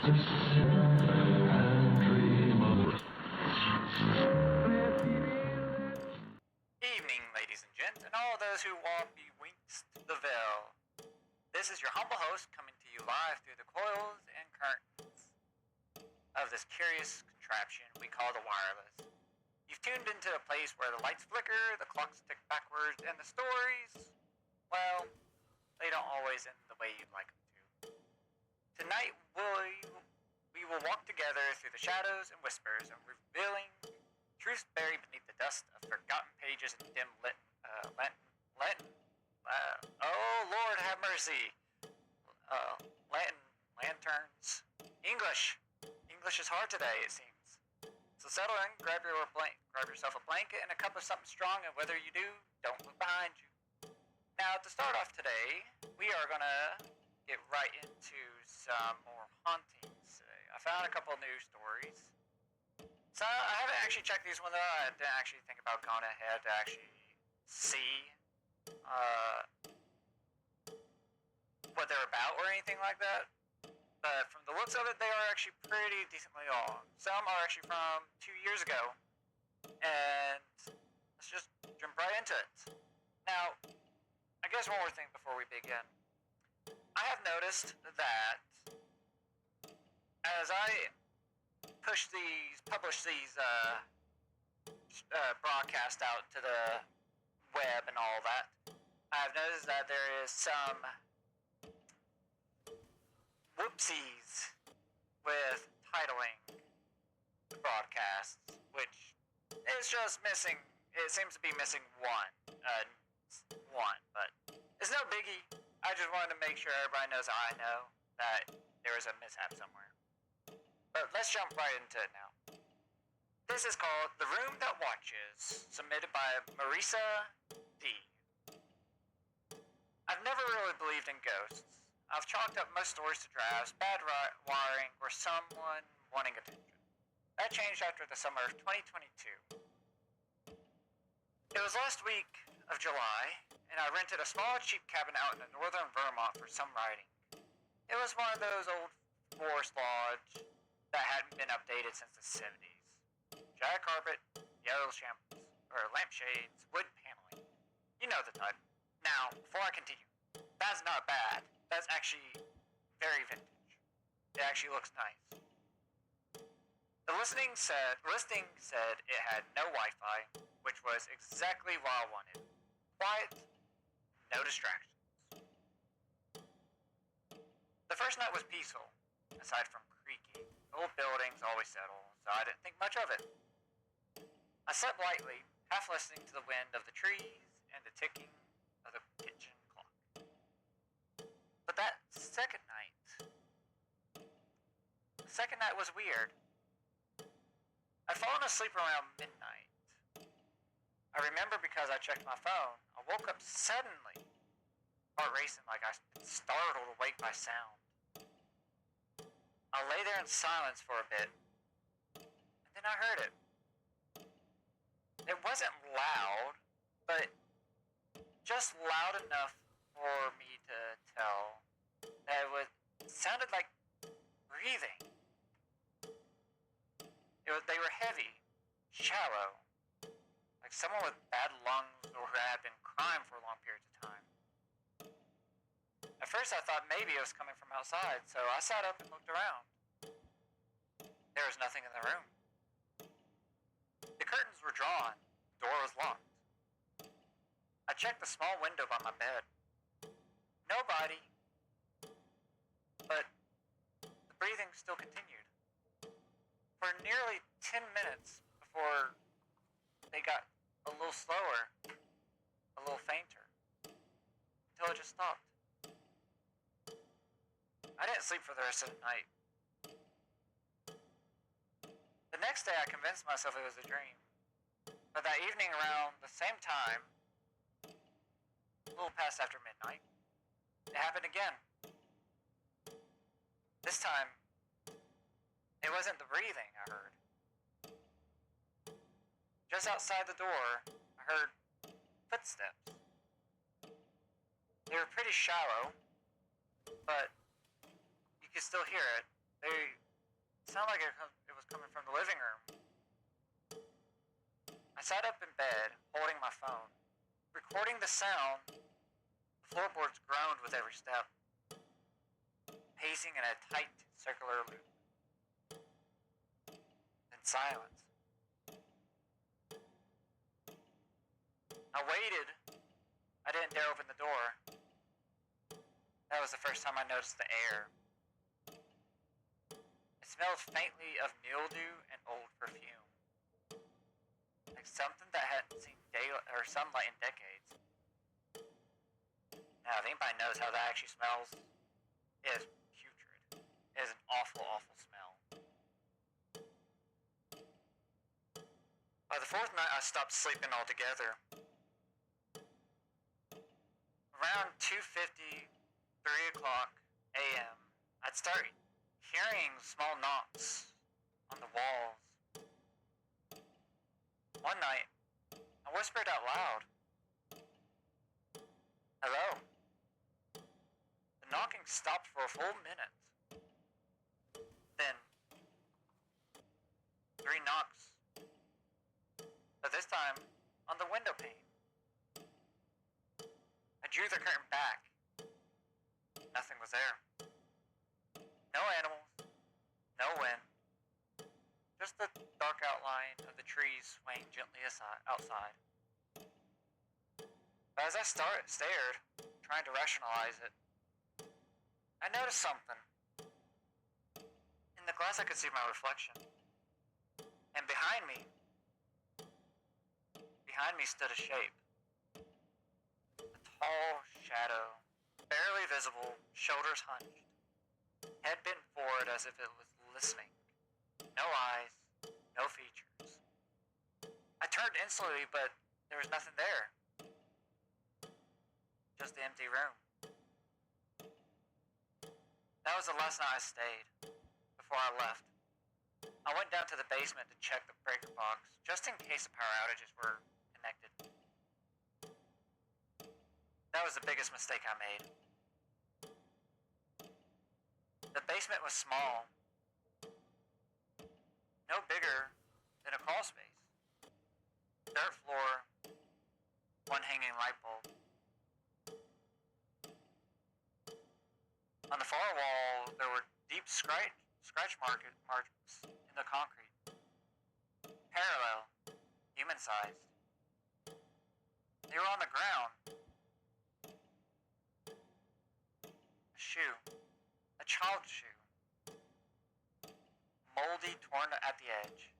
Evening, ladies and gents, and all those who walk bewinks the veil. This is your humble host coming to you live through the coils and curtains of this curious contraption we call the wireless. You've tuned into a place where the lights flicker, the clocks tick backwards, and the stories, well, they don't always end the way you'd like them to. Tonight, we will walk together through the shadows and whispers and revealing truths buried beneath the dust of forgotten pages and dim oh Lord have mercy. Lanterns. English is hard today, it seems. So settle in, grab yourself a blanket and a cup of something strong, and whether you do, don't look behind you. Now, to start off today, we are gonna get right into some more hauntings today. I found a couple news stories. So I haven't actually checked these ones out. I didn't actually think about going ahead to actually see what they're about or anything like that. But from the looks of it, they are actually pretty decently long. Some are actually from 2 years ago. And let's just jump right into it. Now, I guess one more thing before we begin. I have noticed that as I publish these broadcasts out to the web and all that, I've noticed that there is some whoopsies with titling the broadcasts, which is just missing. It seems to be missing one, but it's no biggie. I just wanted to make sure everybody knows I know that there is a mishap somewhere. But let's jump right into it now. This is called The Room That Watches, submitted by Marisa D. I've never really believed in ghosts. I've chalked up most stories to drafts, bad wiring, or someone wanting attention. That changed after the summer of 2022. It was last week of July, and I rented a small, cheap cabin out in northern Vermont for some writing. It was one of those old forest lodge that hadn't been updated since the 70s. Shag carpet, yellow lampshades, wood paneling. You know the type. Now, before I continue, that's not bad. That's actually very vintage. It actually looks nice. The listing said it had no Wi-Fi, which was exactly what I wanted. Quiet, no distractions. The first night was peaceful, aside from creaking. Old buildings always settle, so I didn't think much of it. I slept lightly, half listening to the wind of the trees and the ticking of the kitchen clock. But the second night was weird. I'd fallen asleep around midnight. I remember because I checked my phone. I woke up suddenly, heart racing like I'd been startled awake by sound. I lay there in silence for a bit, and then I heard it. It wasn't loud, but just loud enough for me to tell that it sounded like breathing. They were heavy, shallow, like someone with bad lungs or who had been crying for long periods of time. At first I thought maybe it was coming from outside, so I sat up and looked around. There was nothing in the room. The curtains were drawn, the door was locked. I checked the small window by my bed. Nobody. But the breathing still continued. For nearly 10 minutes before they got a little slower, a little fainter, until it just stopped. I didn't sleep for the rest of the night. The next day I convinced myself it was a dream. But that evening around the same time, a little past after midnight, it happened again. This time, it wasn't the breathing I heard. Just outside the door, I heard footsteps. They were pretty shallow, but you could still hear it. They sounded like it was coming from the living room. I sat up in bed, holding my phone, recording the sound. The floorboards groaned with every step, pacing in a tight circular loop. Then silence. I waited. I didn't dare open the door. That was the first time I noticed the air. It smelled faintly of mildew and old perfume. Like something that hadn't seen daylight or sunlight in decades. Now, if anybody knows how that actually smells, it is putrid. It is an awful, awful smell. By the fourth night, I stopped sleeping altogether. Around 2:50, 3 o'clock a.m., I'd start hearing small knocks on the walls. One night, I whispered out loud, "Hello." The knocking stopped for a full minute. Then, 3 knocks. But this time, on the window pane. I drew the curtain back. Nothing was there. No animals, no wind, just the dark outline of the trees swaying gently outside. But as I stared, trying to rationalize it, I noticed something. In the glass I could see my reflection. And behind me stood a shape. A tall shadow, barely visible, shoulders hunched, head bent forward as if it was listening. No eyes, no features. I turned instantly, but there was nothing there. Just the empty room. That was the last night I stayed, before I left. I went down to the basement to check the breaker box, just in case the power outages were connected. That was the biggest mistake I made. The basement was small, no bigger than a crawl space. Dirt floor, one hanging light bulb. On the far wall, there were deep scratch marks in the concrete. Parallel, human-sized. They were on the ground. A shoe. A child's shoe. Moldy, torn at the edge.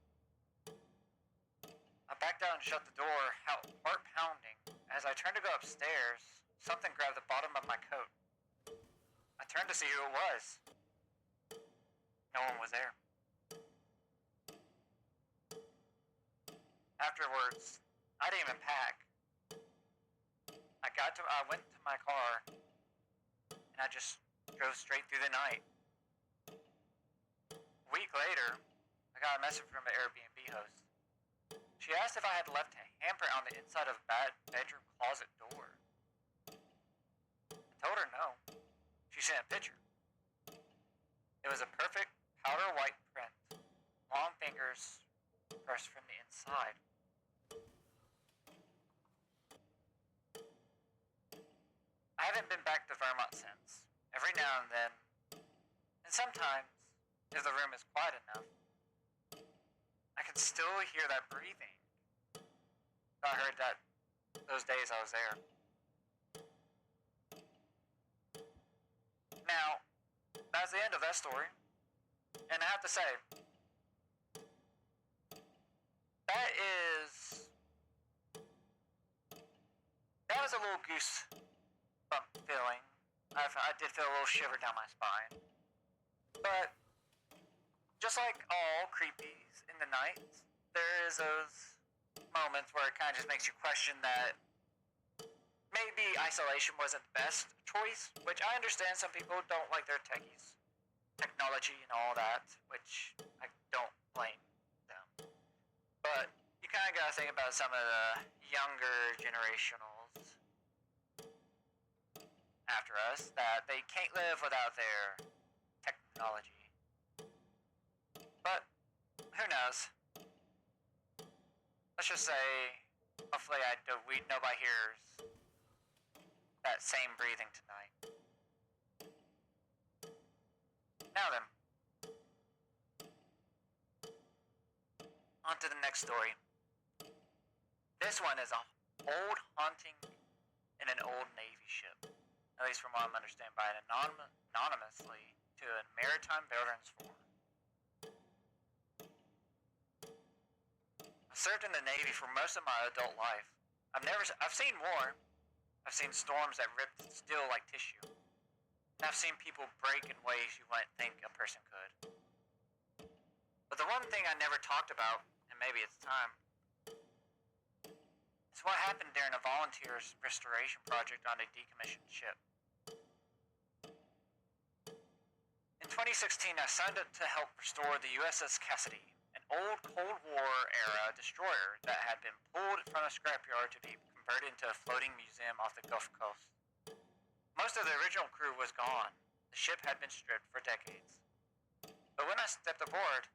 I backed out and shut the door, heart pounding. As I turned to go upstairs, something grabbed the bottom of my coat. I turned to see who it was. No one was there. Afterwards, I didn't even pack. I went to my car, and I just drove straight through the night. A week later, I got a message from an Airbnb host. She asked if I had left a hamper on the inside of a bedroom closet door. I told her no. She sent a picture. It was a perfect powder white print, long fingers pressed from the inside. I haven't been back to Vermont since. Every now and then, and sometimes, if the room is quiet enough, I can still hear that breathing. I heard that those days I was there. Now, that's the end of that story. And I have to say, that was a little goosebump feeling. I did feel a little shiver down my spine. But, just like all creepies in the night, there is those moments where it kind of just makes you question that maybe isolation wasn't the best choice, which I understand some people don't like their technology and all that, which I don't blame them. But you kind of got to think about some of the younger generationals after us, that they can't live without their technology. But who knows? Let's just say, hopefully nobody hears that same breathing tonight. Now then, on to the next story. This one is an old haunting in an old Navy ship, at least from what I'm understanding, by it anonymously to a maritime veterans forum. I served in the Navy for most of my adult life. I've seen war. I've seen storms that ripped steel like tissue. And I've seen people break in ways you wouldn't think a person could. But the one thing I never talked about, and maybe it's time, is what happened during a volunteer's restoration project on a decommissioned ship. In 2016, I signed up to help restore the USS Cassidy, an old Cold War-era destroyer that had been pulled from a scrapyard to be converted into a floating museum off the Gulf Coast. Most of the original crew was gone. The ship had been stripped for decades. But when I stepped aboard,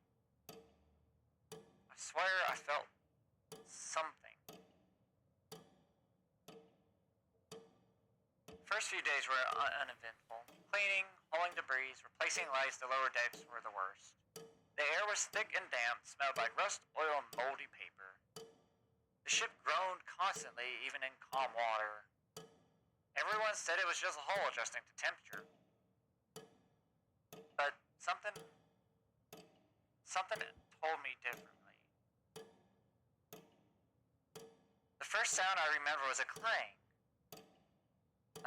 I swear I felt something. First few days were uneventful. Cleaning, hauling debris, replacing lights, the lower decks were the worst. The air was thick and damp, smelled like rust, oil, and moldy paper. The ship groaned constantly, even in calm water. Everyone said it was just a hull adjusting to temperature. But something told me differently. The first sound I remember was a clang,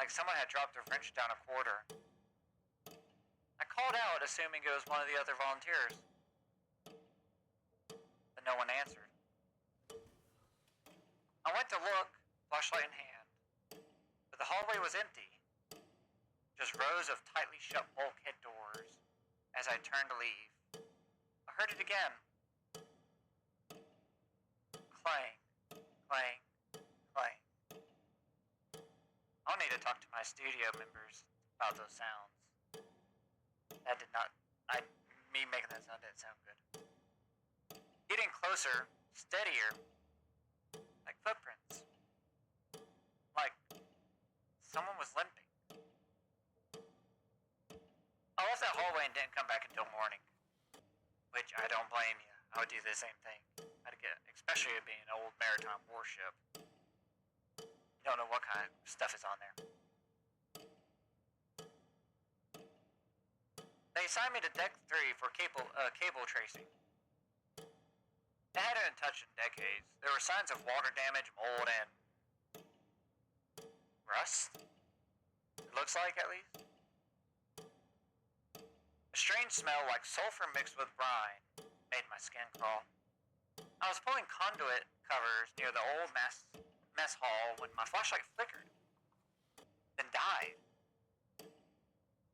like someone had dropped a wrench down a quarter. I called out, assuming it was one of the other volunteers, but no one answered. I went to look, flashlight in hand, but the hallway was empty. Just rows of tightly shut bulkhead doors. As I turned to leave, I heard it again. Clang, clang, clang. I'll need to talk to my studio members about those sounds. That did not, me making that sound didn't sound good. Getting closer, steadier, like footprints. Like someone was limping. I left that hallway and didn't come back until morning. Which I don't blame you. I would do the same thing. I'd get, especially it being an old maritime warship. You don't know what kind of stuff is on there. They assigned me to Deck 3 for cable tracing. It hadn't been touched in decades. There were signs of water damage, mold, and rust? It looks like, at least. A strange smell like sulfur mixed with brine made my skin crawl. I was pulling conduit covers near the old mess hall when my flashlight flickered, then died.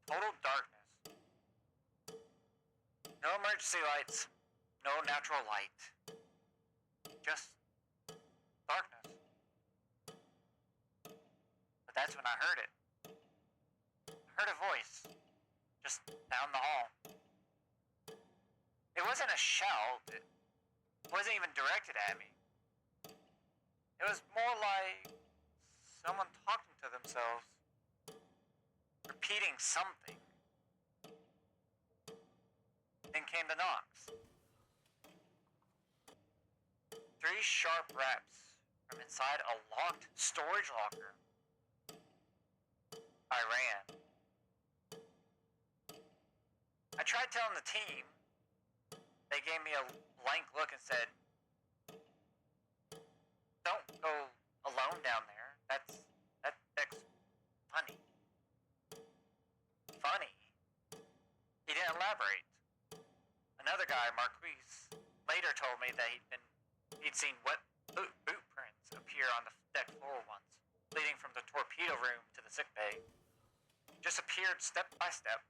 Total darkness. No emergency lights, no natural light. Just darkness. But that's when I heard it. I heard a voice, just down the hall. It wasn't a shout, it wasn't even directed at me. It was more like someone talking to themselves, repeating something. Then came the knocks. 3 sharp raps from inside a locked storage locker. I ran. I tried telling the team. They gave me a blank look and said, "Don't go alone down there. That's funny." Funny? He didn't elaborate. Another guy, Marquise, later told me that he'd seen wet boot prints appear on the deck floor once, leading from the torpedo room to the sick bay. Just appeared step by step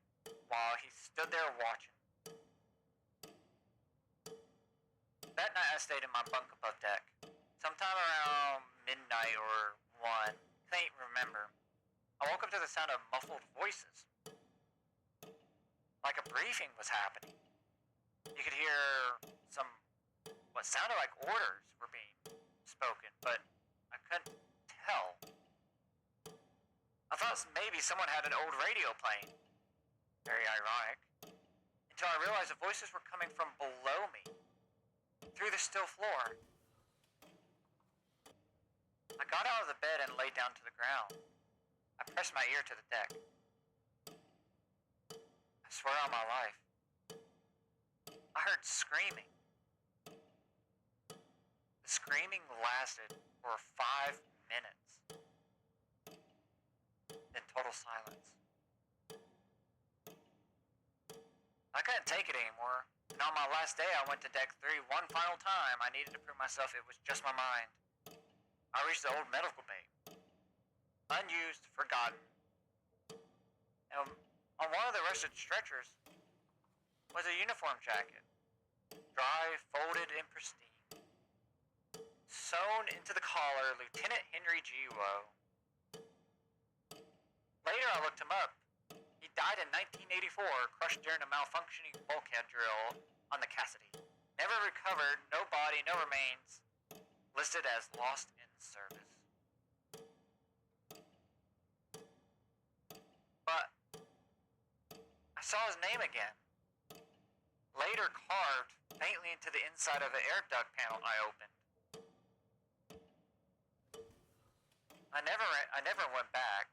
while he stood there watching. That night I stayed in my bunk above deck. Sometime around midnight or 1, can't remember. I woke up to the sound of muffled voices. Like a briefing was happening. You could hear some, what sounded like orders were being spoken, but I couldn't tell. I thought maybe someone had an old radio playing. Very ironic. Until I realized the voices were coming from below me, through the still floor. I got out of the bed and laid down to the ground. I pressed my ear to the deck. I swear on my life, I heard screaming. The screaming lasted for 5 minutes. In total silence. I couldn't take it anymore, and on my last day I went to deck 3 one final time. I needed to prove myself it was just my mind. I reached the old medical bay. Unused, forgotten. And on one of the rusted stretchers was a uniform jacket. Dry, folded, and pristine. Sewn into the collar, Lieutenant Henry G. Lowe. Later I looked him up. He died in 1984, crushed during a malfunctioning bulkhead drill on the Cassidy. Never recovered, no body, no remains. Listed as lost in service. But I saw his name again. Later carved faintly into the inside of the air duct panel I opened. I never went back.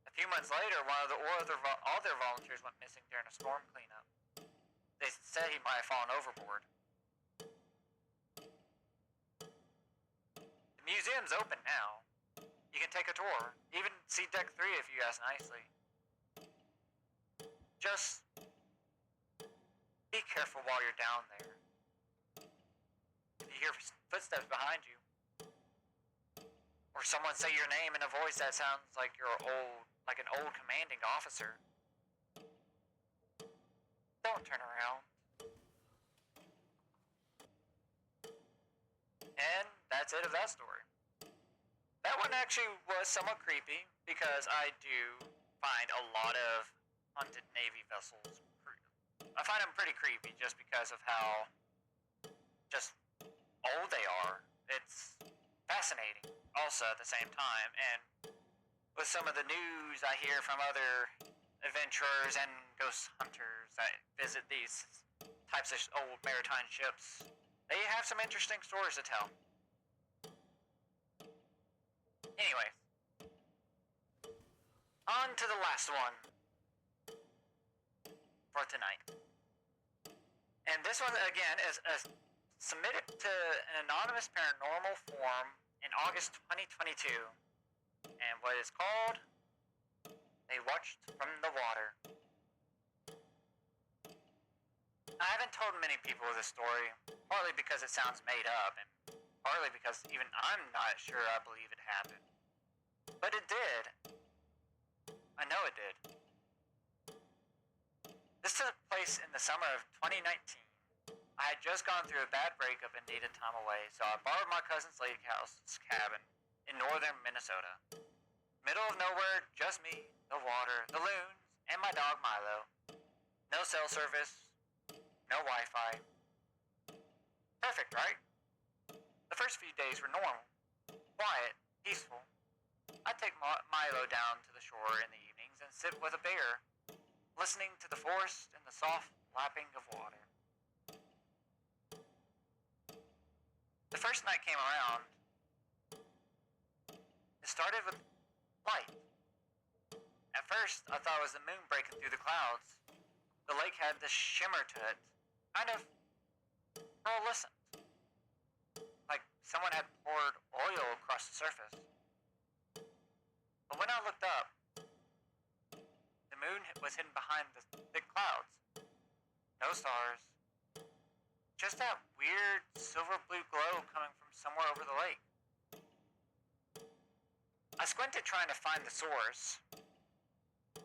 A few months later, all their volunteers went missing during a storm cleanup. They said he might have fallen overboard. The museum's open now. You can take a tour, even see deck 3 if you ask nicely. Just be careful while you're down there. If you hear footsteps behind you, or someone say your name in a voice that sounds like an old commanding officer, don't turn around. And that's it of that story. That one actually was somewhat creepy because I do find a lot of haunted Navy vessels. I find them pretty creepy just because of how just old they are. It's fascinating also at the same time, and with some of the news I hear from other adventurers and ghost hunters that visit these types of old maritime ships, they have some interesting stories to tell. Anyway, on to the last one for tonight. And this one, again, is submitted to an anonymous paranormal forum in August 2022. And what it's called, They Watched from the Water. I haven't told many people this story, partly because it sounds made up, and partly because even I'm not sure I believe it happened. But it did. I know it did. This took place in the summer of 2019. I had just gone through a bad breakup and needed time away, so I borrowed my cousin's lake house cabin in northern Minnesota. Middle of nowhere, just me, the water, the loons, and my dog Milo. No cell service, no Wi-Fi. Perfect, right? The first few days were normal, quiet, peaceful. I'd take Milo down to the shore in the evenings and sit with a bear, listening to the forest and the soft lapping of water. The first night came around. It started with light. At first, I thought it was the moon breaking through the clouds. The lake had this shimmer to it, kind of pearlescent, like someone had poured oil across the surface. But when I looked up, the moon was hidden behind the thick clouds. No stars. Just that weird silver blue glow coming from somewhere over the lake. I squinted trying to find the source,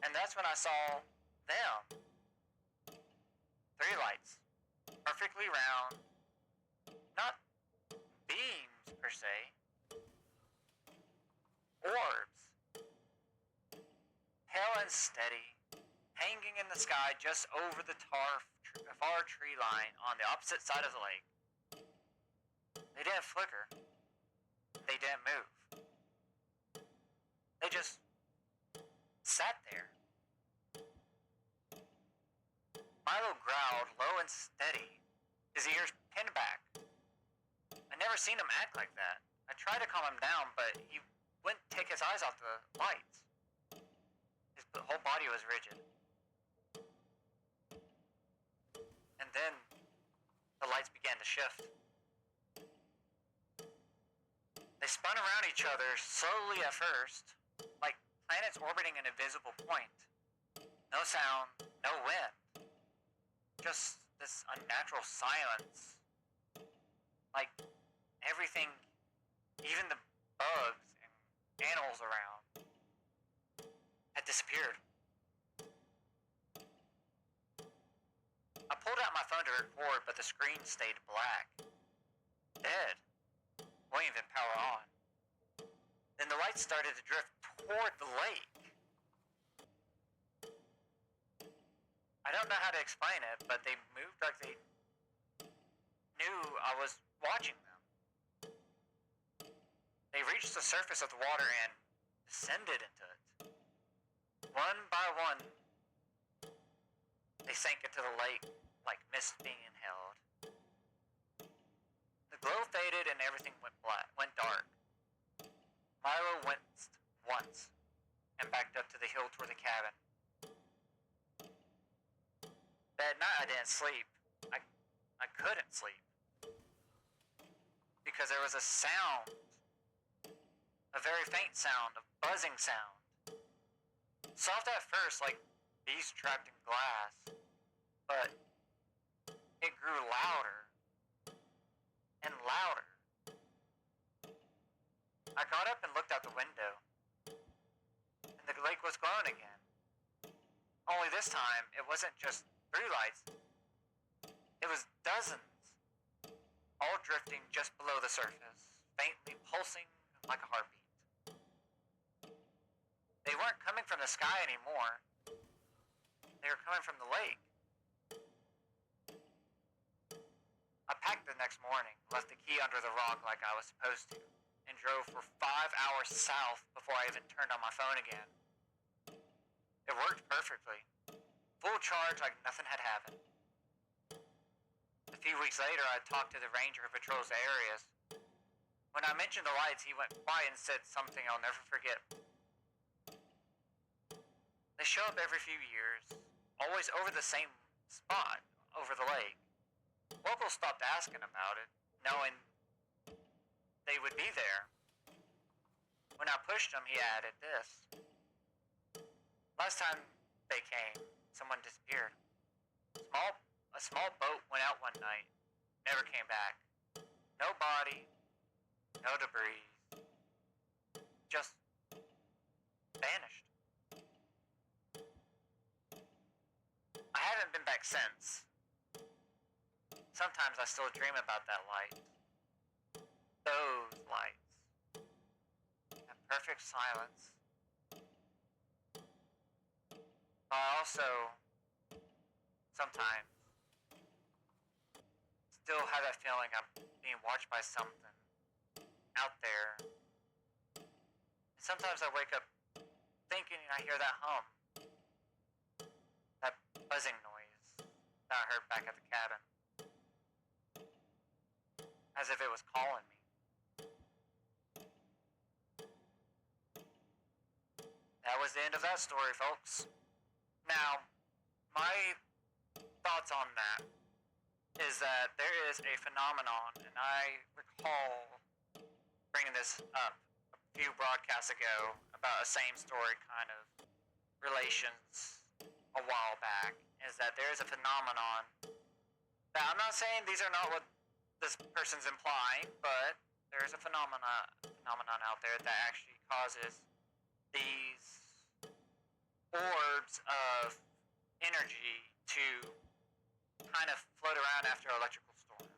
and that's when I saw them. 3 lights, perfectly round, not beams per se, orbs, pale and steady, hanging in the sky just over the tar a far tree line on the opposite side of the lake. They didn't flicker. They didn't move. They just sat there. Milo growled low and steady, his ears pinned back. I never seen him act like that. I tried to calm him down, but he wouldn't take his eyes off the lights. His whole body was rigid. And then the lights began to shift. They spun around each other slowly at first, like planets orbiting an invisible point. No sound, no wind. Just this unnatural silence. Like everything, even the bugs and animals around, had disappeared. I pulled out my phone to record, but the screen stayed black. Dead. Wouldn't even power on. Then the lights started to drift toward the lake. I don't know how to explain it, but they moved like they knew I was watching them. They reached the surface of the water and descended into it. One by one, they sank into the lake like mist being inhaled. The glow faded and everything went dark. Milo winced once and backed up to the hill toward the cabin. That night I didn't sleep. I couldn't sleep. Because there was a sound. A very faint sound, a buzzing sound. Soft at first, like bees trapped in glass. But it grew louder and louder. I got up and looked out the window. And the lake was glowing again. Only this time, it wasn't just 3 lights. It was dozens. All drifting just below the surface, faintly pulsing like a heartbeat. They weren't coming from the sky anymore. They were coming from the lake. I packed the next morning, left the key under the rock like I was supposed to, and drove for 5 hours south before I even turned on my phone again. It worked perfectly. Full charge like nothing had happened. A few weeks later, I talked to the ranger who patrols the areas. When I mentioned the lights, he went quiet and said something I'll never forget. They show up every few years, always over the same spot, over the lake. Locals stopped asking about it, knowing they would be there. When I pushed him, he added this. Last time they came, someone disappeared. A small boat went out one night, never came back. No body, no debris, just vanished. I haven't been back since. Sometimes I still dream about that light. Those lights. That perfect silence. But I also sometimes still have that feeling I'm being watched by something out there. And sometimes I wake up thinking I hear that hum. That buzzing noise that I heard back at the cabin. As if it was calling me. That was the end of that story, folks. Now, my thoughts on that is that there is a phenomenon, and I recall bringing this up a few broadcasts ago about a same story kind of relations a while back, is that there is a phenomenon that I'm not saying these are not what this person's implying, but there is a phenomenon out there that actually causes these orbs of energy to kind of float around after electrical storms.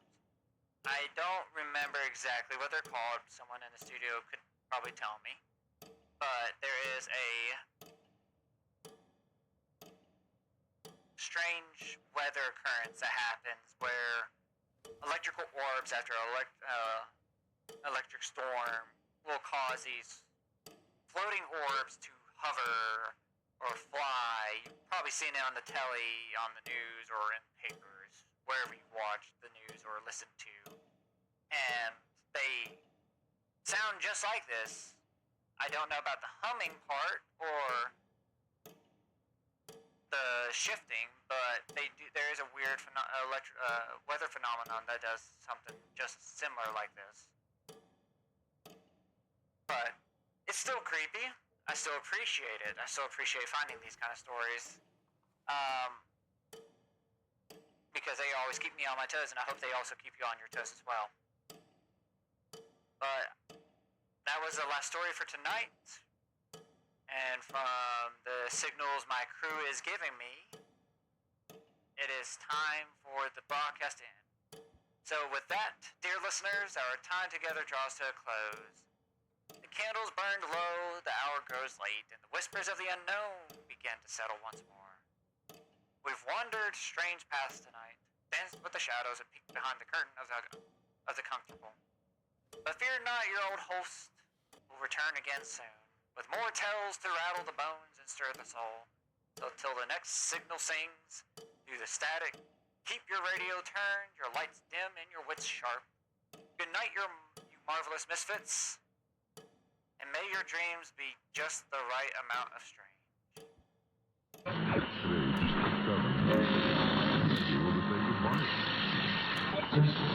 I don't remember exactly what they're called. Someone in the studio could probably tell me. But there is a strange weather occurrence that happens where electrical orbs after electric storm will cause these floating orbs to hover or fly. You've probably seen it on the telly, on the news, or in papers, wherever you watch the news or listen to. And they sound just like this. I don't know about the humming part or the shifting, but there is a weird weather phenomenon that does something just similar like this. But it's still creepy. I still appreciate it. I still appreciate finding these kind of stories. Because they always keep me on my toes, and I hope they also keep you on your toes as well. But that was the last story for tonight. And from the signals my crew is giving me, it is time for the broadcast to end. So with that, dear listeners, our time together draws to a close. The candles burned low, the hour grows late, and the whispers of the unknown begin to settle once more. We've wandered strange paths tonight, danced with the shadows and peeked behind the curtain of the comfortable. But fear not, your old host will return again soon, with more tales to rattle the bones and stir the soul. So till the next signal sings through the static, keep your radio turned, your lights dim, and your wits sharp. Good night, you marvelous misfits, and may your dreams be just the right amount of strange. Today, just 7. You want to say goodbye?